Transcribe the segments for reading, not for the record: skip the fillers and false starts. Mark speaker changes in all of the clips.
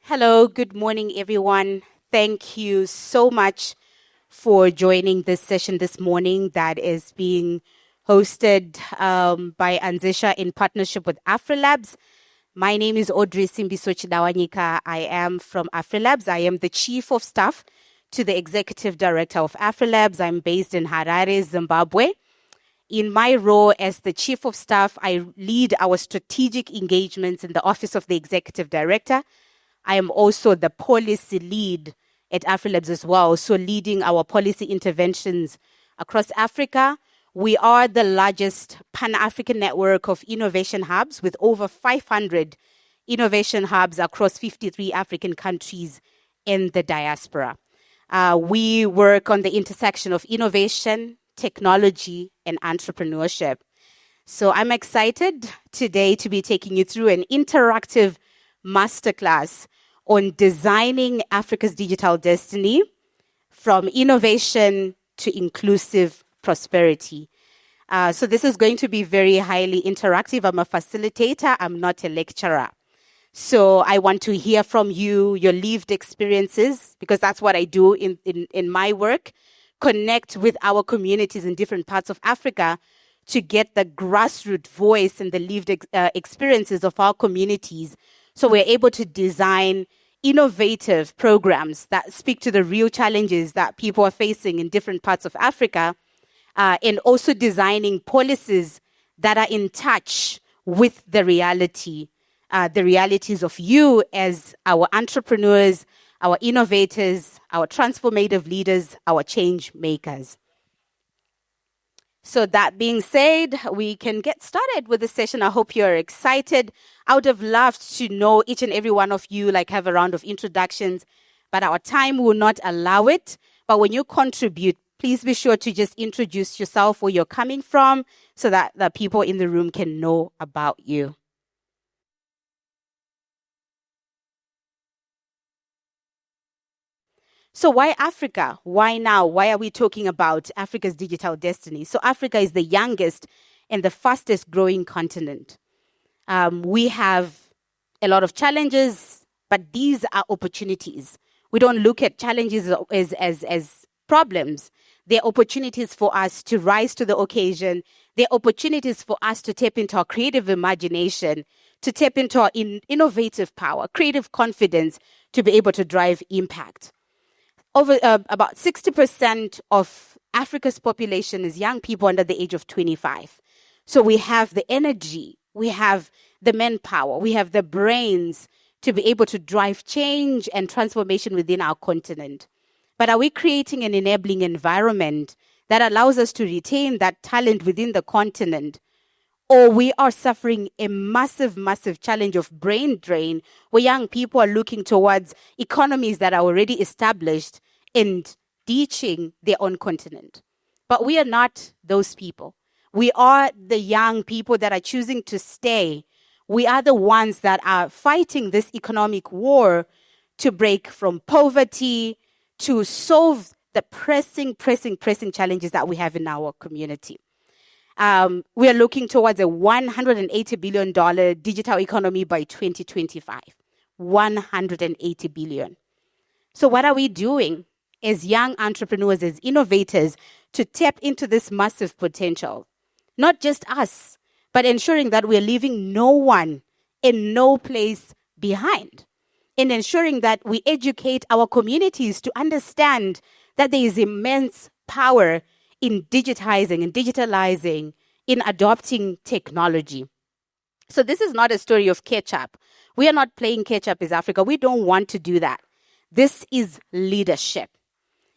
Speaker 1: Hello, good morning, everyone. Thank you so much for joining this session this morning that is being hosted by Anzisha in partnership with Afrilabs. My name is Audrey Simbiso Chidawanyika. I am from Afrilabs. I am the Chief of Staff to the Executive Director of Afrilabs. I'm based in Harare, Zimbabwe. In my role as the Chief of Staff, I lead our strategic engagements in the Office of the Executive Director. I am also the policy lead at Afrilabs as well, so leading our policy interventions across Africa. We are the largest Pan-African network of innovation hubs with over 500 innovation hubs across 53 African countries in the diaspora. We work on the intersection of innovation, technology, and entrepreneurship. So I'm excited today to be taking you through an interactive masterclass on designing Africa's digital destiny from innovation to inclusive prosperity. So this is going to be very highly interactive. I'm a facilitator. I'm not a lecturer. So I want to hear from you, your lived experiences, because that's what I do in my work. Connect with our communities in different parts of Africa to get the grassroots voice and the lived experiences of our communities. So we're able to design innovative programs that speak to the real challenges that people are facing in different parts of Africa, and also designing policies that are in touch with the realities of you as our entrepreneurs, our innovators, our transformative leaders, our change makers. So that being said, we can get started with the session. I hope you're excited. I would have loved to know each and every one of you, have a round of introductions, but our time will not allow it. But when you contribute, please be sure to just introduce yourself, where you're coming from, so that the people in the room can know about you. So why Africa? Why now? Why are we talking about Africa's digital destiny? So Africa is the youngest and the fastest growing continent. We have a lot of challenges, but these are opportunities. We don't look at challenges as problems. They're opportunities for us to rise to the occasion. They're opportunities for us to tap into our creative imagination, to tap into our innovative power, creative confidence, to be able to drive impact. About 60% of Africa's population is young people under the age of 25. So we have the energy, we have the manpower, we have the brains to be able to drive change and transformation within our continent. But are we creating an enabling environment that allows us to retain that talent within the continent? Or we are suffering a massive, massive challenge of brain drain, where young people are looking towards economies that are already established and ditching their own continent. But we are not those people. We are the young people that are choosing to stay. We are the ones that are fighting this economic war to break from poverty, to solve the pressing challenges that we have in our community. We are looking towards a $180 billion digital economy by 2025. $180 billion. So what are we doing as young entrepreneurs, as innovators, to tap into this massive potential? Not just us, but ensuring that we're leaving no one and no place behind. And ensuring that we educate our communities to understand that there is immense power in digitizing and digitalizing, in adopting technology. So this is not a story of catch-up. We are not playing catch-up as Africa. We don't want to do that. This is leadership.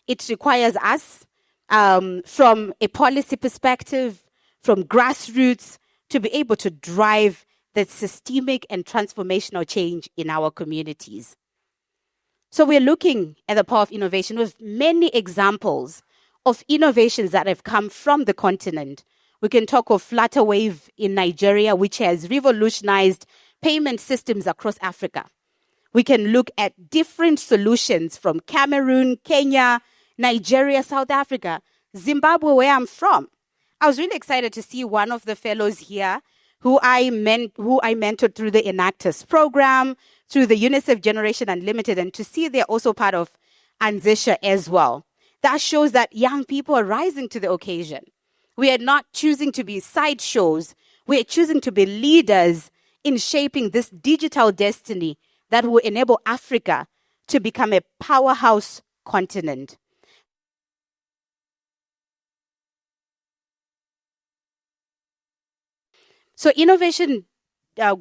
Speaker 1: It requires us, from a policy perspective, from grassroots, to be able to drive the systemic and transformational change in our communities. So we're looking at the power of innovation with many examples of innovations that have come from the continent. We can talk of Flutterwave in Nigeria, which has revolutionized payment systems across Africa. We can look at different solutions from Cameroon, Kenya, Nigeria, South Africa, Zimbabwe, where I'm from. I was really excited to see one of the fellows here who I mentored through the Enactors program, through the UNICEF Generation Unlimited, and to see they're also part of Anzisha as well. That shows that young people are rising to the occasion. We are not choosing to be sideshows. We are choosing to be leaders in shaping this digital destiny that will enable Africa to become a powerhouse continent. So innovation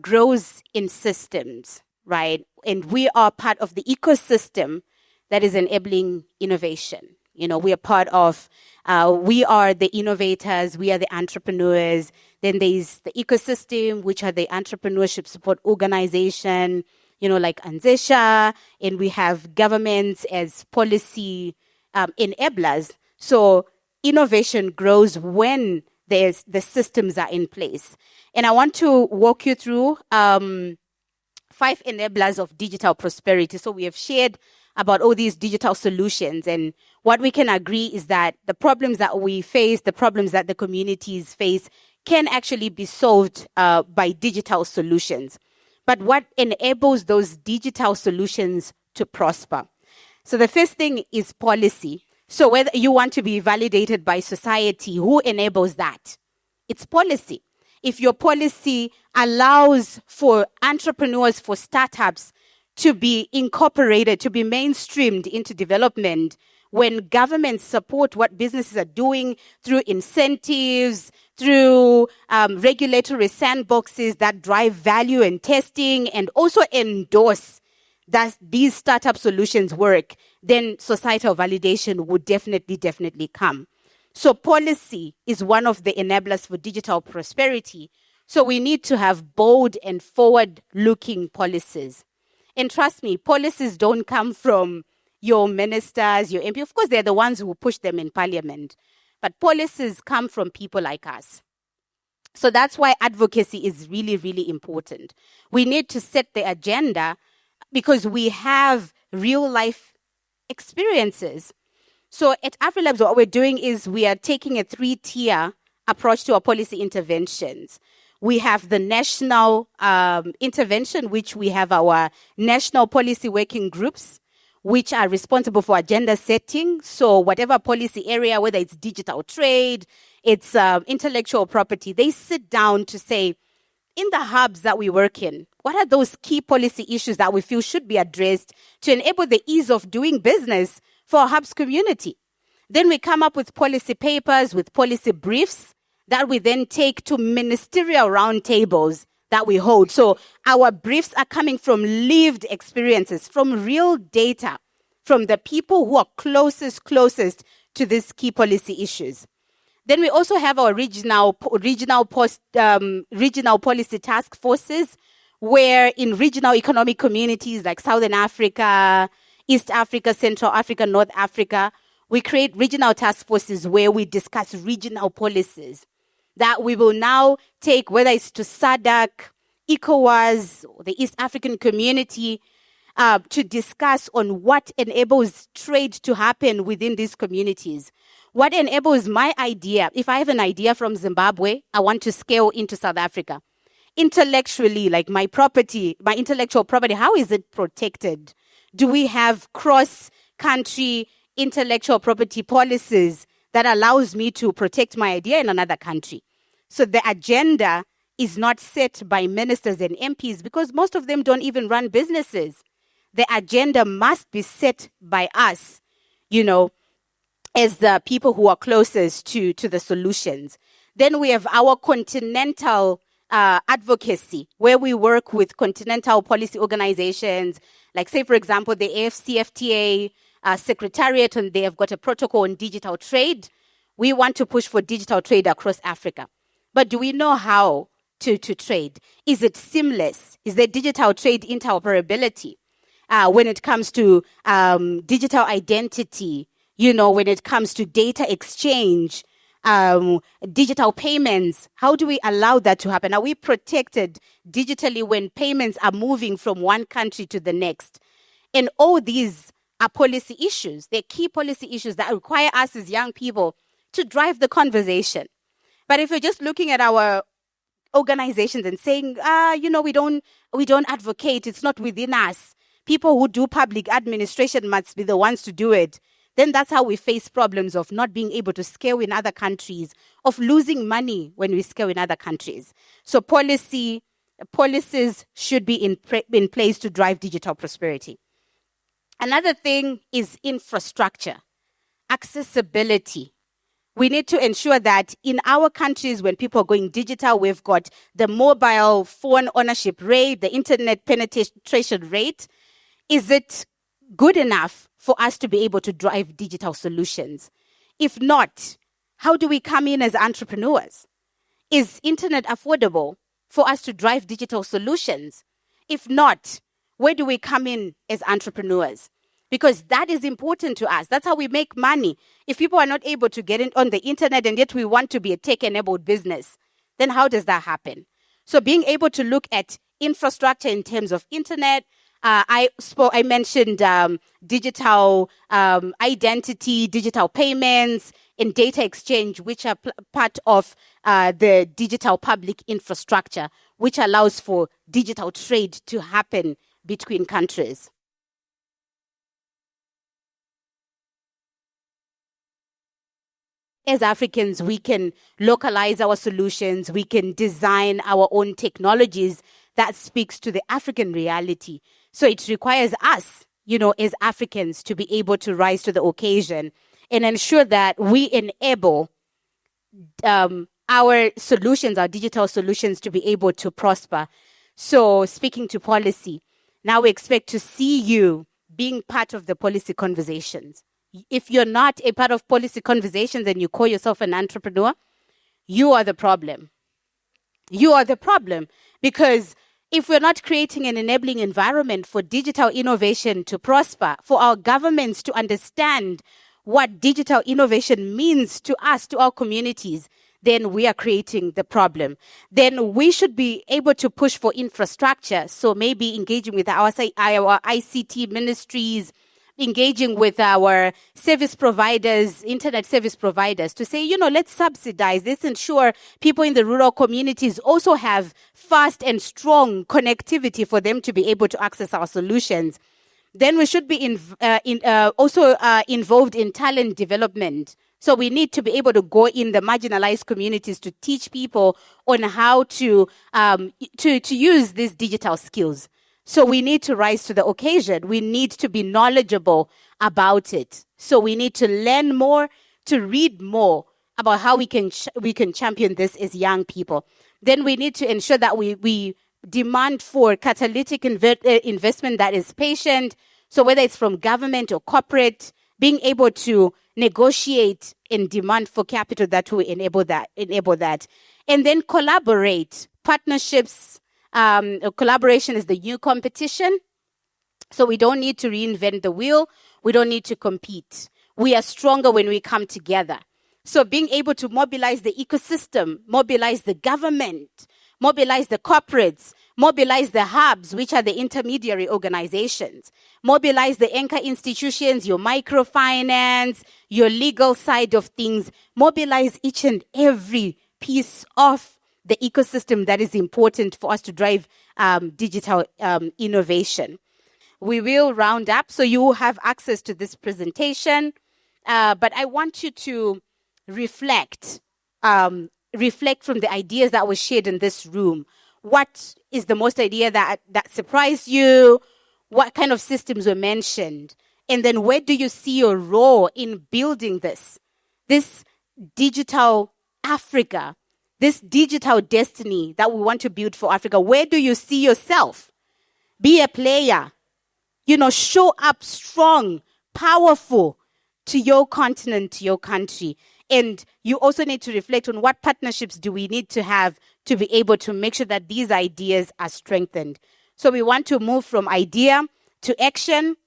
Speaker 1: grows in systems, right? And we are part of the ecosystem that is enabling innovation. We are part of, we are the innovators, we are the entrepreneurs. Then there's the ecosystem, which are the entrepreneurship support organization, like Anzisha, and we have governments as policy enablers. So innovation grows when the systems are in place. And I want to walk you through 5 enablers of digital prosperity. So we have shared about all these digital solutions, and what we can agree is that the problems that we face, the problems that the communities face, can actually be solved by digital solutions. But what enables those digital solutions to prosper? So the first thing is policy. So whether you want to be validated by society, who enables that? It's policy. If your policy allows for entrepreneurs, for startups to be incorporated, to be mainstreamed into development, when governments support what businesses are doing through incentives, through regulatory sandboxes that drive value and testing, and also endorse that these startup solutions work, then societal validation would definitely come. So policy is one of the enablers for digital prosperity. So we need to have bold and forward-looking policies. And trust me, policies don't come from your ministers, your MP. Of course, they're the ones who push them in parliament. But policies come from people like us. So that's why advocacy is really important. We need to set the agenda because we have real-life experiences. So at Afrilabs, what we're doing is we are taking a 3-tier approach to our policy interventions. We have the national intervention, which we have our national policy working groups, which are responsible for agenda setting. So whatever policy area, whether it's digital trade, it's intellectual property, they sit down to say, in the hubs that we work in, what are those key policy issues that we feel should be addressed to enable the ease of doing business for our hubs community? Then we come up with policy papers, with policy briefs that we then take to ministerial roundtables that we hold. So our briefs are coming from lived experiences, from real data, from the people who are closest to these key policy issues. Then we also have our regional policy task forces, where in regional economic communities like Southern Africa, East Africa, Central Africa, North Africa, we create regional task forces where we discuss regional policies that we will now take, whether it's to SADC, ECOWAS, or the East African community, to discuss on what enables trade to happen within these communities. What enables my idea? If I have an idea from Zimbabwe, I want to scale into South Africa. Intellectually, like my intellectual property, how is it protected? Do we have cross-country intellectual property policies that allows me to protect my idea in another country? So the agenda is not set by ministers and MPs because most of them don't even run businesses. The agenda must be set by us, as the people who are closest to the solutions. Then we have our continental advocacy, where we work with continental policy organizations, like, say, for example, the AFCFTA Secretariat, and they have got a protocol on digital trade. We want to push for digital trade across Africa. But do we know how to trade? Is it seamless? Is there digital trade interoperability? When it comes to digital identity, when it comes to data exchange, digital payments, how do we allow that to happen? Are we protected digitally when payments are moving from one country to the next? And all these are policy issues. They're key policy issues that require us as young people to drive the conversation. But if you're just looking at our organizations and saying, we don't advocate, it's not within us. People who do public administration must be the ones to do it. Then that's how we face problems of not being able to scale in other countries, of losing money when we scale in other countries. So policies should be in place to drive digital prosperity. Another thing is infrastructure, accessibility. We need to ensure that in our countries, when people are going digital, we've got the mobile phone ownership rate, the internet penetration rate. Is it good enough for us to be able to drive digital solutions? If not, how do we come in as entrepreneurs? Is internet affordable for us to drive digital solutions? If not, where do we come in as entrepreneurs? Because that is important to us. That's how we make money. If people are not able to get in on the internet and yet we want to be a tech-enabled business, then how does that happen? So being able to look at infrastructure in terms of internet, I mentioned digital identity, digital payments, and data exchange, which are part of the digital public infrastructure, which allows for digital trade to happen between countries. As Africans, we can localize our solutions, we can design our own technologies that speaks to the African reality. So it requires us, as Africans, to be able to rise to the occasion and ensure that we enable our solutions, our digital solutions, to be able to prosper. So speaking to policy, now we expect to see you being part of the policy conversations. If you're not a part of policy conversations and you call yourself an entrepreneur, you are the problem. You are the problem, because if we're not creating an enabling environment for digital innovation to prosper, for our governments to understand what digital innovation means to us, to our communities, then we are creating the problem. Then we should be able to push for infrastructure. So maybe engaging with our ICT ministries, engaging with our service providers, internet service providers, to say, let's subsidize this, ensure people in the rural communities also have fast and strong connectivity for them to be able to access our solutions. Then we should be also involved in talent development. So we need to be able to go in the marginalized communities to teach people on how to use these digital skills. So we need to rise to the occasion. We need to be knowledgeable about it. So we need to learn more, to read more about how we can champion this as young people. Then we need to ensure that we demand for catalytic investment that is patient. So whether it's from government or corporate, being able to negotiate and demand for capital that will enable that. And then collaborate. Partnerships, collaboration is the new competition. So we don't need to reinvent the wheel. We don't need to compete. We are stronger when we come together. So being able to mobilize the ecosystem, mobilize the government, mobilize the corporates, mobilize the hubs, which are the intermediary organizations, mobilize the anchor institutions, your microfinance, your legal side of things, mobilize each and every piece of the ecosystem that is important for us to drive digital innovation. We will round up, so you will have access to this presentation, but I want you to reflect from the ideas that were shared in this room. What is the most idea that surprised you? What kind of systems were mentioned? And then where do you see your role in building this digital Africa, this digital destiny that we want to build for Africa? Where do you see yourself? Be a player. Show up strong, powerful to your continent, to your country. And you also need to reflect on what partnerships do we need to have to be able to make sure that these ideas are strengthened. So we want to move from idea to action.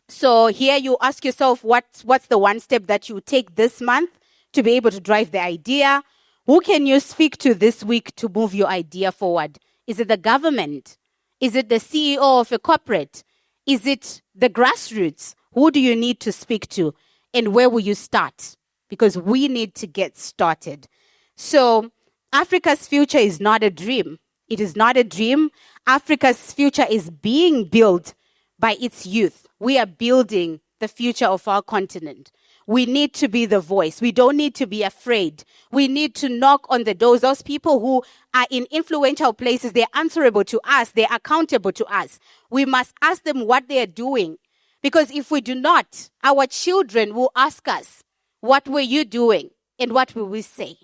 Speaker 1: So here you ask yourself, what's the one step that you take this month to be able to drive the idea? Who can you speak to this week to move your idea forward? Is it the government? Is it the CEO of a corporate? Is it the grassroots? Who do you need to speak to? And where will you start? Because we need to get started. So Africa's future is not a dream. It is not a dream. Africa's future is being built by its youth. We are building the future of our continent. We need to be the voice. We don't need to be afraid. We need to knock on the doors. Those people who are in influential places, they're answerable to us. They're accountable to us. We must ask them what they are doing. Because if we do not, our children will ask us, what were you doing? And what will we say?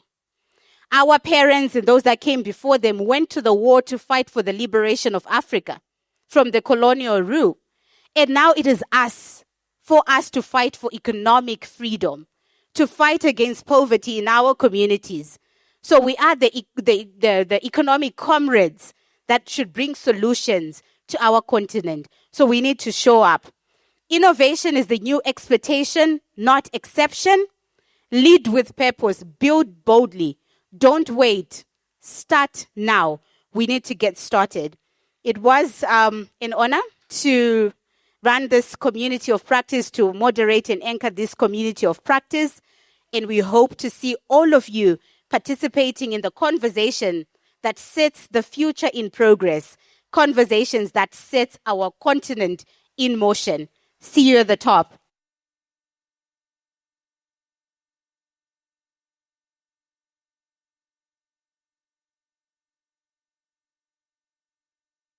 Speaker 1: Our parents and those that came before them went to the war to fight for the liberation of Africa from the colonial rule. And now it is us, for us to fight for economic freedom, to fight against poverty in our communities. So we are the economic comrades that should bring solutions to our continent. So we need to show up. Innovation is the new expectation, not exception. Lead with purpose. Build boldly. Don't wait. Start now. We need to get started. It was an honor to run this community of practice, to moderate and anchor this community of practice. And we hope to see all of you participating in the conversation that sets the future in progress, conversations that set our continent in motion. See you at the top.